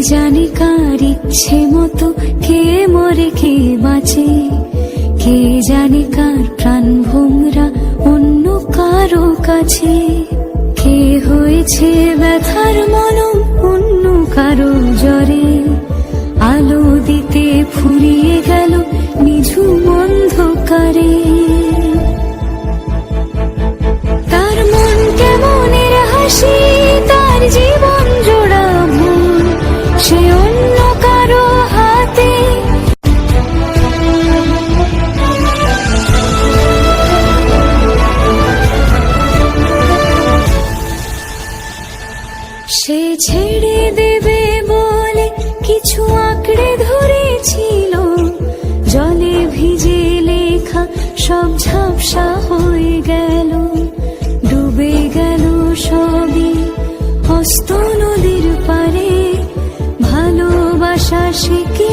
জানে কার ইচ্ছে মতো কে মরে কে বাঁচে, কে জানে কার প্রাণ ভোমরা অন্য কারো কাছে, কে হয়েছে ব্যথার মলম অন্য কারো জ্বরে, আলো দিতে ফুরিয়ে গেল নিঝুম অন্ধকারে। তার মন কেমনের হাসি, তার জীবন জোড়া ভুল, সে অন্য কারো হাতে। সে ছেড়ে দেবে বলে কিছু আঁকড়ে ধরেছিল, জলে ভিজে লেখা সব ঝাপসা হয়ে গেল, ডুবে গেল সবই অস্ত নদীর পারে। ভালোবাসা সে কি